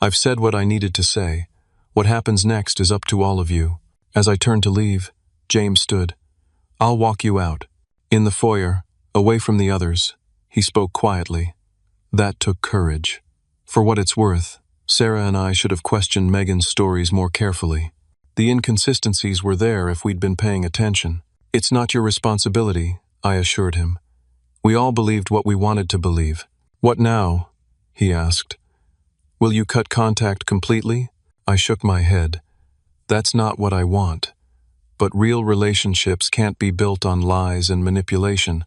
Speaker 1: I've said what I needed to say. What happens next is up to all of you." As I turned to leave, James stood. "I'll walk you out." In the foyer, away from the others, he spoke quietly. That took courage. For what it's worth, Sarah and I should have questioned Megan's stories more carefully. The inconsistencies were there if we'd been paying attention. "It's not your responsibility," I assured him. "We all believed what we wanted to believe." "What now?" he asked. "Will you cut contact completely?" I shook my head. "That's not what I want. But real relationships can't be built on lies and manipulation.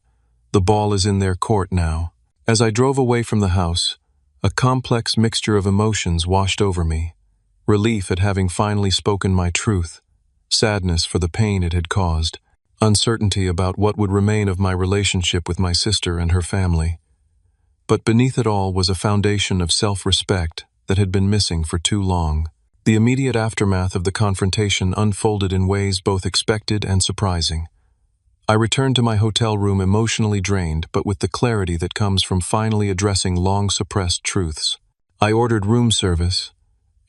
Speaker 1: The ball is in their court now." As I drove away from the house, a complex mixture of emotions washed over me. Relief at having finally spoken my truth, sadness for the pain it had caused, uncertainty about what would remain of my relationship with my sister and her family. But beneath it all was a foundation of self-respect that had been missing for too long. The immediate aftermath of the confrontation unfolded in ways both expected and surprising. I returned to my hotel room emotionally drained, but with the clarity that comes from finally addressing long-suppressed truths. I ordered room service,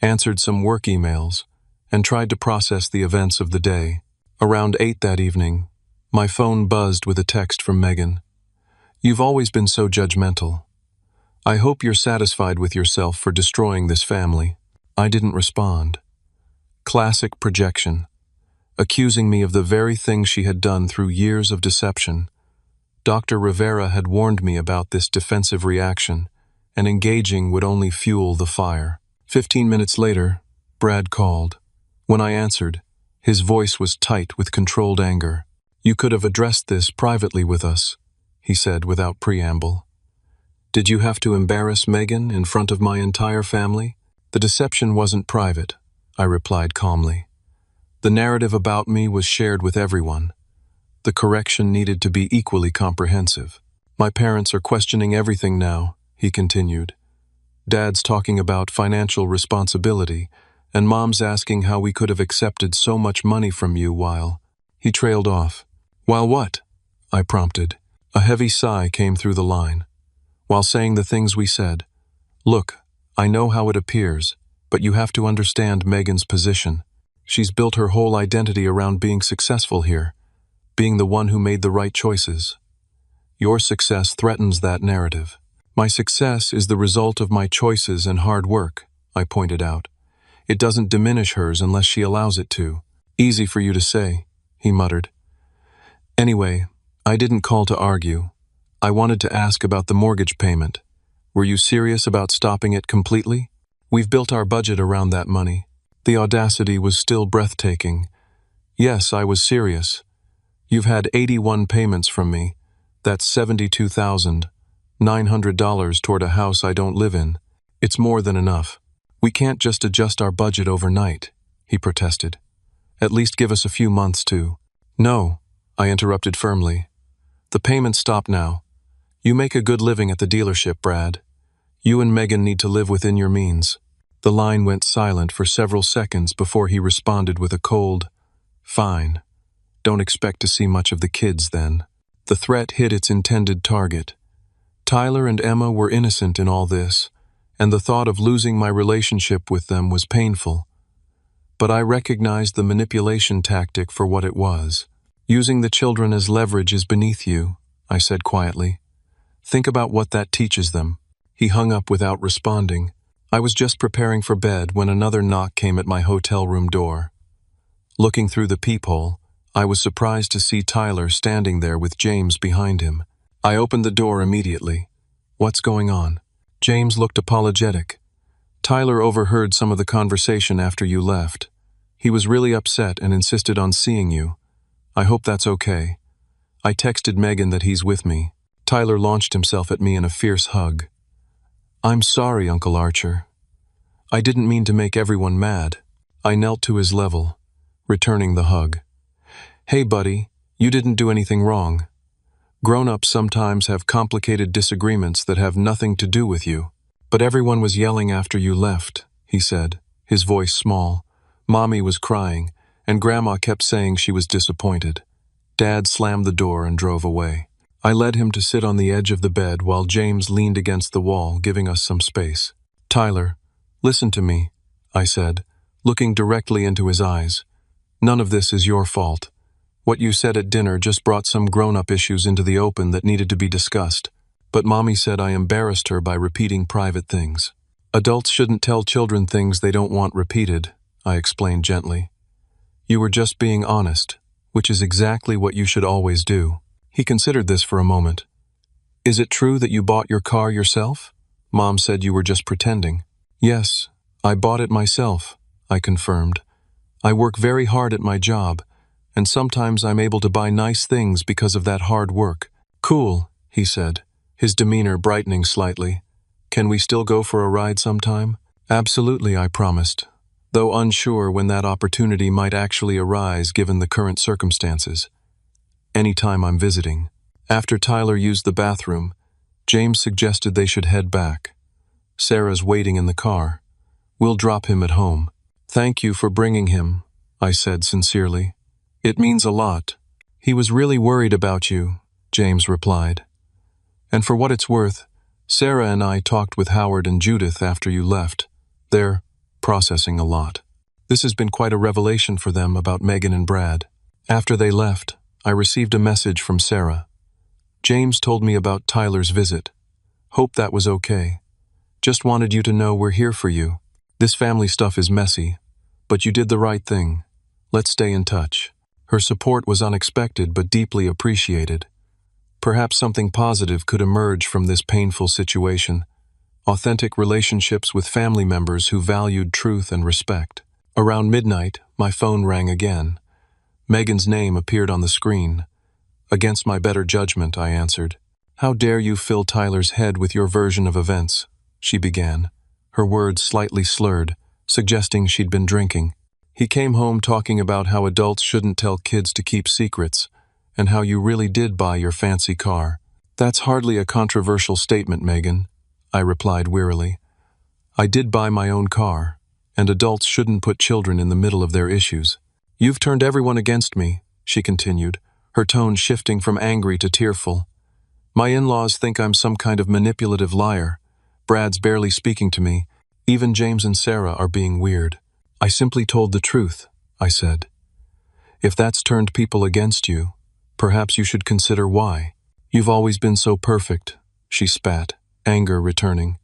Speaker 1: answered some work emails, and tried to process the events of the day. Around 8 that evening, my phone buzzed with a text from Megan. "You've always been so judgmental. I hope you're satisfied with yourself for destroying this family." I didn't respond. Classic projection, accusing me of the very thing she had done through years of deception. Dr. Rivera had warned me about this defensive reaction, and engaging would only fuel the fire. 15 minutes later, Brad called. When I answered, his voice was tight with controlled anger. "You could have addressed this privately with us," he said without preamble. "Did you have to embarrass Megan in front of my entire family?" "The deception wasn't private," I replied calmly. "The narrative about me was shared with everyone. The correction needed to be equally comprehensive. My parents are questioning everything now," he continued. "Dad's talking about financial responsibility, and Mom's asking how we could have accepted so much money from you while—" He trailed off. "While what?" I prompted. A heavy sigh came through the line. "While saying the things we said. Look, I know how it appears, but you have to understand Megan's position. She's built her whole identity around being successful here, being the one who made the right choices. Your success threatens that narrative." "My success is the result of my choices and hard work," I pointed out. "It doesn't diminish hers unless she allows it to." "Easy for you to say," he muttered. "Anyway, I didn't call to argue. I wanted to ask about the mortgage payment. Were you serious about stopping it completely? We've built our budget around that money." The audacity was still breathtaking. "Yes, I was serious. You've had 81 payments from me. That's $72,900 toward a house I don't live in. It's more than enough. We can't just adjust our budget overnight," he protested. "At least give us a few months to—" "No," I interrupted firmly. "The payments stop now. You make a good living at the dealership, Brad. You and Megan need to live within your means." The line went silent for several seconds before he responded with a cold, "Fine. Don't expect to see much of the kids then." The threat hit its intended target. Tyler and Emma were innocent in all this, and the thought of losing my relationship with them was painful. But I recognized the manipulation tactic for what it was. "Using the children as leverage is beneath you," I said quietly. "Think about what that teaches them." He hung up without responding. I was just preparing for bed when another knock came at my hotel room door. Looking through the peephole, I was surprised to see Tyler standing there with James behind him. I opened the door immediately. "What's going on?" James looked apologetic. "Tyler overheard some of the conversation after you left. He was really upset and insisted on seeing you. I hope that's okay. I texted Megan that he's with me." Tyler launched himself at me in a fierce hug. "I'm sorry, Uncle Archer. I didn't mean to make everyone mad." I knelt to his level, returning the hug. "Hey, buddy, you didn't do anything wrong. Grown-ups sometimes have complicated disagreements that have nothing to do with you." "But everyone was yelling after you left," he said, his voice small. "Mommy was crying, and Grandma kept saying she was disappointed." Dad slammed the door and drove away. I led him to sit on the edge of the bed while James leaned against the wall, giving us some space. "Tyler, listen to me," I said, looking directly into his eyes. "None of this is your fault. What you said at dinner just brought some grown-up issues into the open that needed to be discussed. But Mommy said I embarrassed her by repeating private things. Adults shouldn't tell children things they don't want repeated," I explained gently. "You were just being honest, which is exactly what you should always do." He considered this for a moment. "Is it true that you bought your car yourself? Mom said you were just pretending." "Yes, I bought it myself," I confirmed. "I work very hard at my job, and sometimes I'm able to buy nice things because of that hard work." "Cool," he said, his demeanor brightening slightly. "Can we still go for a ride sometime?" "Absolutely," I promised, though unsure when that opportunity might actually arise given the current circumstances. "Anytime I'm visiting." After Tyler used the bathroom, James suggested they should head back. "Sarah's waiting in the car. We'll drop him at home." "Thank you for bringing him," I said sincerely. "It means a lot." "He was really worried about you," James replied. "And for what it's worth, Sarah and I talked with Howard and Judith after you left. They're processing a lot. This has been quite a revelation for them about Megan and Brad. After they left, I received a message from Sarah. James told me about Tyler's visit. Hope that was okay. Just wanted you to know we're here for you. This family stuff is messy, but you did the right thing. Let's stay in touch. Her support was unexpected but deeply appreciated. Perhaps something positive could emerge from this painful situation. Authentic relationships with family members who valued truth and respect. Around midnight, my phone rang again. Megan's name appeared on the screen. Against my better judgment, I answered. "How dare you fill Tyler's head with your version of events?" she began, her words slightly slurred, suggesting she'd been drinking. "He came home talking about how adults shouldn't tell kids to keep secrets, and how you really did buy your fancy car." "That's hardly a controversial statement, Megan," I replied wearily. "I did buy my own car, and adults shouldn't put children in the middle of their issues." "You've turned everyone against me," she continued, her tone shifting from angry to tearful. "My in-laws think I'm some kind of manipulative liar. Brad's barely speaking to me. Even James and Sarah are being weird." "I simply told the truth," I said. "If that's turned people against you, perhaps you should consider why." "You've always been so perfect," she spat, anger returning.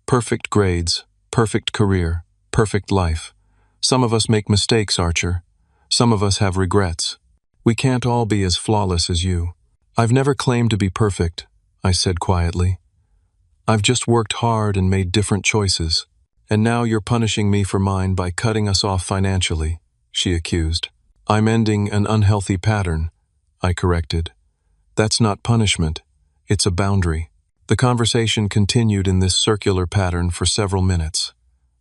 Speaker 1: "Perfect grades, perfect career, perfect life. Some of us make mistakes, Archer. Some of us have regrets. We can't all be as flawless as you." "I've never claimed to be perfect," I said quietly. "I've just worked hard and made different choices. And now you're punishing me for mine by cutting us off financially," she accused. "I'm ending an unhealthy pattern," I corrected. "That's not punishment. It's a boundary." The conversation continued in this circular pattern for several minutes,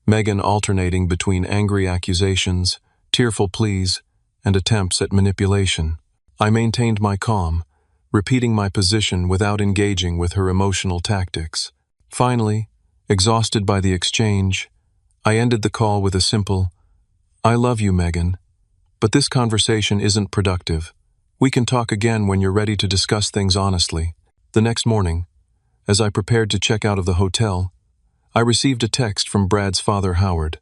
Speaker 1: Megan alternating between angry accusations, tearful pleas, and attempts at manipulation. I maintained my calm, repeating my position without engaging with her emotional tactics. Finally, exhausted by the exchange, I ended the call with a simple, "I love you, Megan, but this conversation isn't productive. We can talk again when you're ready to discuss things honestly." The next morning, as I prepared to check out of the hotel, I received a text from Brad's father, Howard.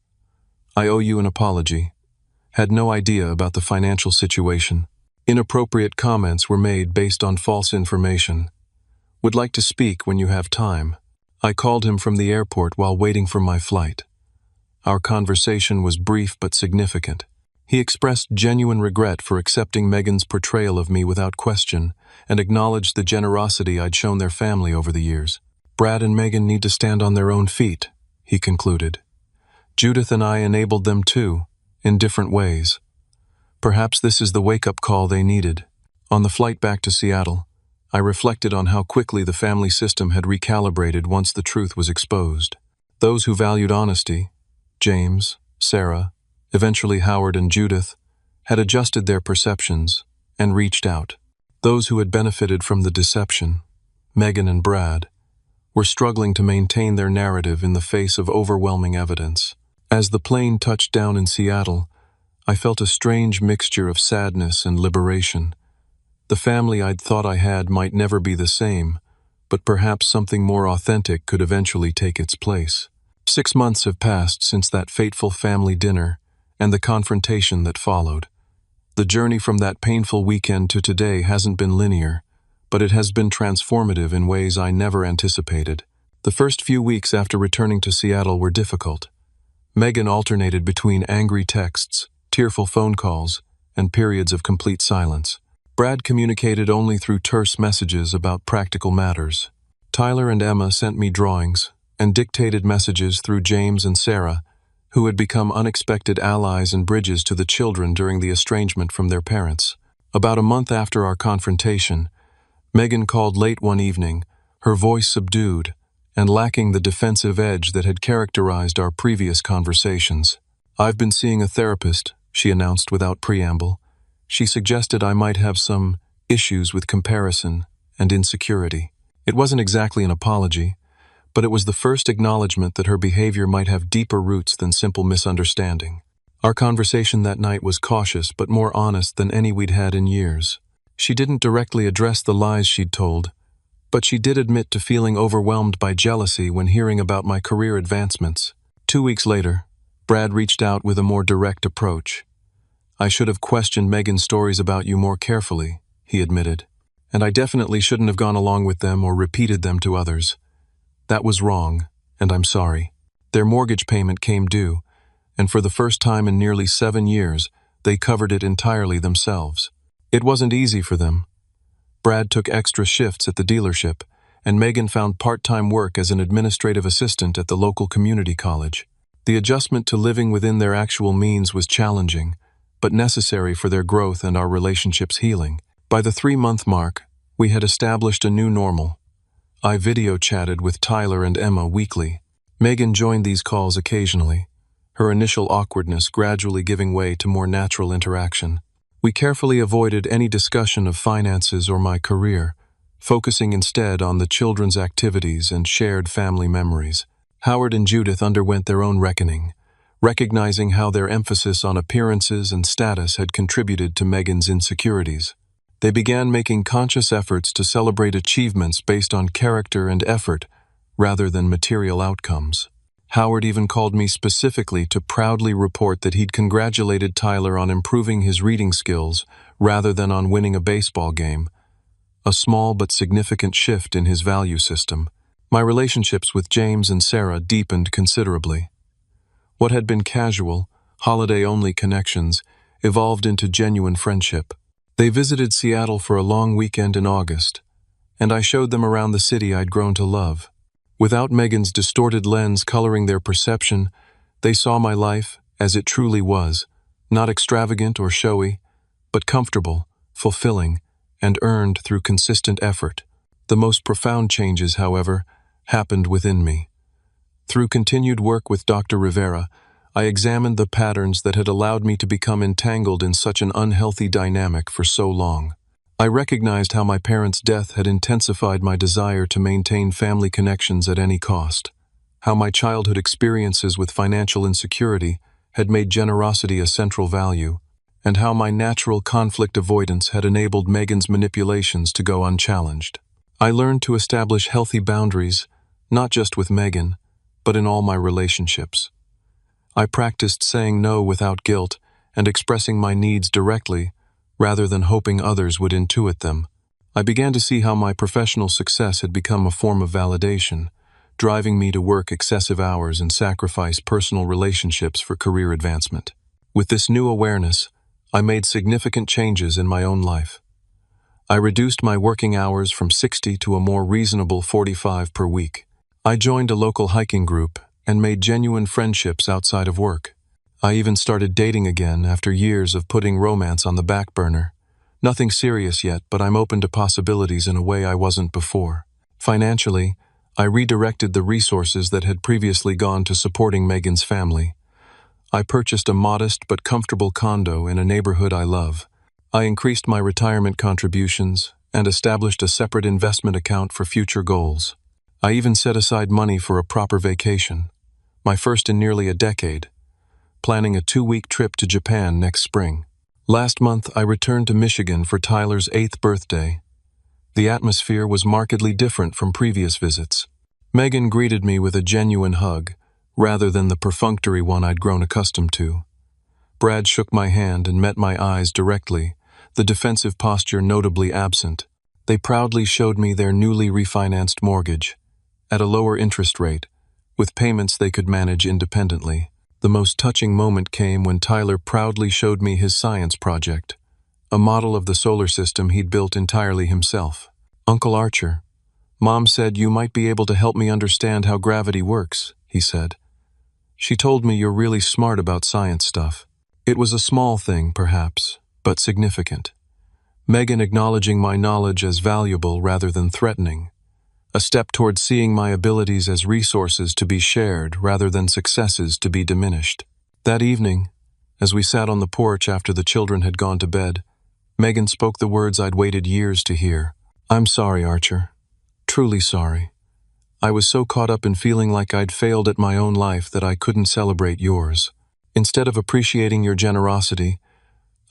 Speaker 1: "I owe you an apology. Had no idea about the financial situation. Inappropriate comments were made based on false information. Would like to speak when you have time." I called him from the airport while waiting for my flight. Our conversation was brief but significant. He expressed genuine regret for accepting Megan's portrayal of me without question and acknowledged the generosity I'd shown their family over the years. "Brad and Megan need to stand on their own feet," he concluded. "Judith and I enabled them too, in different ways. Perhaps this is the wake-up call they needed." On the flight back to Seattle, I reflected on how quickly the family system had recalibrated once the truth was exposed. Those who valued honesty, James, Sarah, eventually Howard and Judith, had adjusted their perceptions and reached out. Those who had benefited from the deception, Megan and Brad, were struggling to maintain their narrative in the face of overwhelming evidence. As the plane touched down in Seattle, I felt a strange mixture of sadness and liberation. The family I'd thought I had might never be the same, but perhaps something more authentic could eventually take its place. 6 months have passed since that fateful family dinner and the confrontation that followed. The journey from that painful weekend to today hasn't been linear, but it has been transformative in ways I never anticipated. The first few weeks after returning to Seattle were difficult. Megan alternated between angry texts, tearful phone calls, and periods of complete silence. Brad communicated only through terse messages about practical matters. Tyler and Emma sent me drawings and dictated messages through James and Sarah, who had become unexpected allies and bridges to the children during the estrangement from their parents. About a month after our confrontation, Megan called late one evening, her voice subdued and lacking the defensive edge that had characterized our previous conversations. "I've been seeing a therapist," she announced without preamble. She suggested I might have some issues with comparison and insecurity. It wasn't exactly an apology, but it was the first acknowledgement that her behavior might have deeper roots than simple misunderstanding. Our conversation that night was cautious but more honest than any we'd had in years. She didn't directly address the lies she'd told, but she did admit to feeling overwhelmed by jealousy when hearing about my career advancements. 2 weeks later, Brad reached out with a more direct approach. "I should have questioned Megan's stories about you more carefully," he admitted. "And I definitely shouldn't have gone along with them or repeated them to others. That was wrong, and I'm sorry." Their mortgage payment came due, and for the first time in nearly 7 years, they covered it entirely themselves. It wasn't easy for them. Brad took extra shifts at the dealership, and Megan found part-time work as an administrative assistant at the local community college. The adjustment to living within their actual means was challenging, but necessary for their growth and our relationship's healing. By the 3-month mark, we had established a new normal. I video chatted with Tyler and Emma weekly. Megan joined these calls occasionally, her initial awkwardness gradually giving way to more natural interaction. We carefully avoided any discussion of finances or my career, focusing instead on the children's activities and shared family memories. Howard and Judith underwent their own reckoning, recognizing how their emphasis on appearances and status had contributed to Megan's insecurities. They began making conscious efforts to celebrate achievements based on character and effort rather than material outcomes. Howard even called me specifically to proudly report that he'd congratulated Tyler on improving his reading skills rather than on winning a baseball game, a small but significant shift in his value system. My relationships with James and Sarah deepened considerably. What had been casual, holiday-only connections evolved into genuine friendship. They visited Seattle for a long weekend in August, and I showed them around the city I'd grown to love. Without Megan's distorted lens coloring their perception, they saw my life as it truly was, not extravagant or showy, but comfortable, fulfilling, and earned through consistent effort. The most profound changes, however, happened within me. Through continued work with Dr. Rivera, I examined the patterns that had allowed me to become entangled in such an unhealthy dynamic for so long. I recognized how my parents' death had intensified my desire to maintain family connections at any cost, how my childhood experiences with financial insecurity had made generosity a central value, and how my natural conflict avoidance had enabled Megan's manipulations to go unchallenged. I learned to establish healthy boundaries, not just with Megan, but in all my relationships. I practiced saying no without guilt and expressing my needs directly, rather than hoping others would intuit them. I began to see how my professional success had become a form of validation, driving me to work excessive hours and sacrifice personal relationships for career advancement. With this new awareness, I made significant changes in my own life. I reduced my working hours from 60 to a more reasonable 45 per week. I joined a local hiking group and made genuine friendships outside of work. I even started dating again after years of putting romance on the back burner. Nothing serious yet, but I'm open to possibilities in a way I wasn't before. Financially, I redirected the resources that had previously gone to supporting Megan's family. I purchased a modest but comfortable condo in a neighborhood I love. I increased my retirement contributions and established a separate investment account for future goals. I even set aside money for a proper vacation, my first in nearly a decade, planning a 2-week trip to Japan next spring. Last month, I returned to Michigan for Tyler's 8th birthday. The atmosphere was markedly different from previous visits. Megan greeted me with a genuine hug, rather than the perfunctory one I'd grown accustomed to. Brad shook my hand and met my eyes directly, the defensive posture notably absent. They proudly showed me their newly refinanced mortgage, at a lower interest rate, with payments they could manage independently. The most touching moment came when Tyler proudly showed me his science project, a model of the solar system he'd built entirely himself. "Uncle Archer, Mom said you might be able to help me understand how gravity works," he said. "She told me you're really smart about science stuff." It was a small thing, perhaps, but significant. Megan acknowledging my knowledge as valuable rather than threatening. A step toward seeing my abilities as resources to be shared rather than successes to be diminished. That evening, as we sat on the porch after the children had gone to bed, Megan spoke the words I'd waited years to hear. "I'm sorry, Archer. Truly sorry. I was so caught up in feeling like I'd failed at my own life that I couldn't celebrate yours. Instead of appreciating your generosity,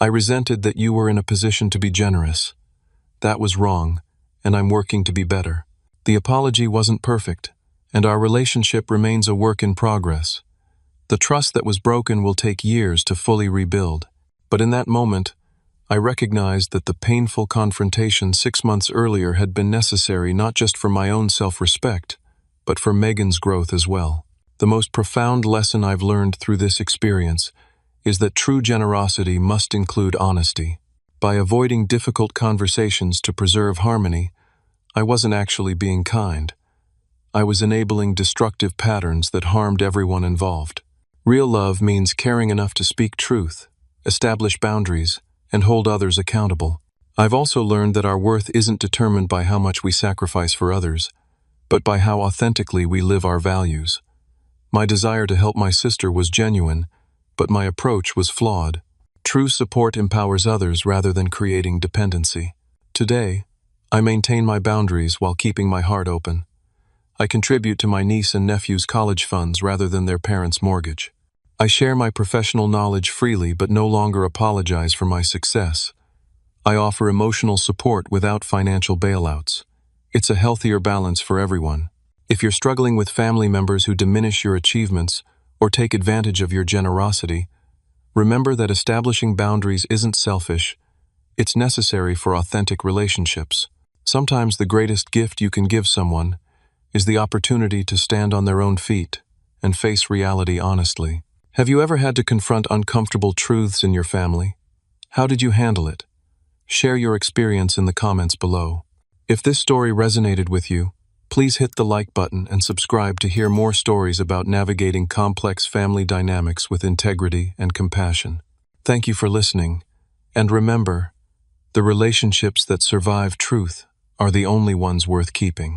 Speaker 1: I resented that you were in a position to be generous. That was wrong, and I'm working to be better." The apology wasn't perfect, and our relationship remains a work in progress. The trust that was broken will take years to fully rebuild. But in that moment, I recognized that the painful confrontation 6 months earlier had been necessary not just for my own self-respect, but for Megan's growth as well. The most profound lesson I've learned through this experience is that true generosity must include honesty. By avoiding difficult conversations to preserve harmony, I wasn't actually being kind. I was enabling destructive patterns that harmed everyone involved. Real love means caring enough to speak truth, establish boundaries, and hold others accountable. I've also learned that our worth isn't determined by how much we sacrifice for others, but by how authentically we live our values. My desire to help my sister was genuine, but my approach was flawed. True support empowers others rather than creating dependency. Today, I maintain my boundaries while keeping my heart open. I contribute to my niece and nephew's college funds rather than their parents' mortgage. I share my professional knowledge freely but no longer apologize for my success. I offer emotional support without financial bailouts. It's a healthier balance for everyone. If you're struggling with family members who diminish your achievements or take advantage of your generosity, remember that establishing boundaries isn't selfish. It's necessary for authentic relationships. Sometimes the greatest gift you can give someone is the opportunity to stand on their own feet and face reality honestly. Have you ever had to confront uncomfortable truths in your family? How did you handle it? Share your experience in the comments below. If this story resonated with you, please hit the like button and subscribe to hear more stories about navigating complex family dynamics with integrity and compassion. Thank you for listening, and remember, the relationships that survive truth are the only ones worth keeping.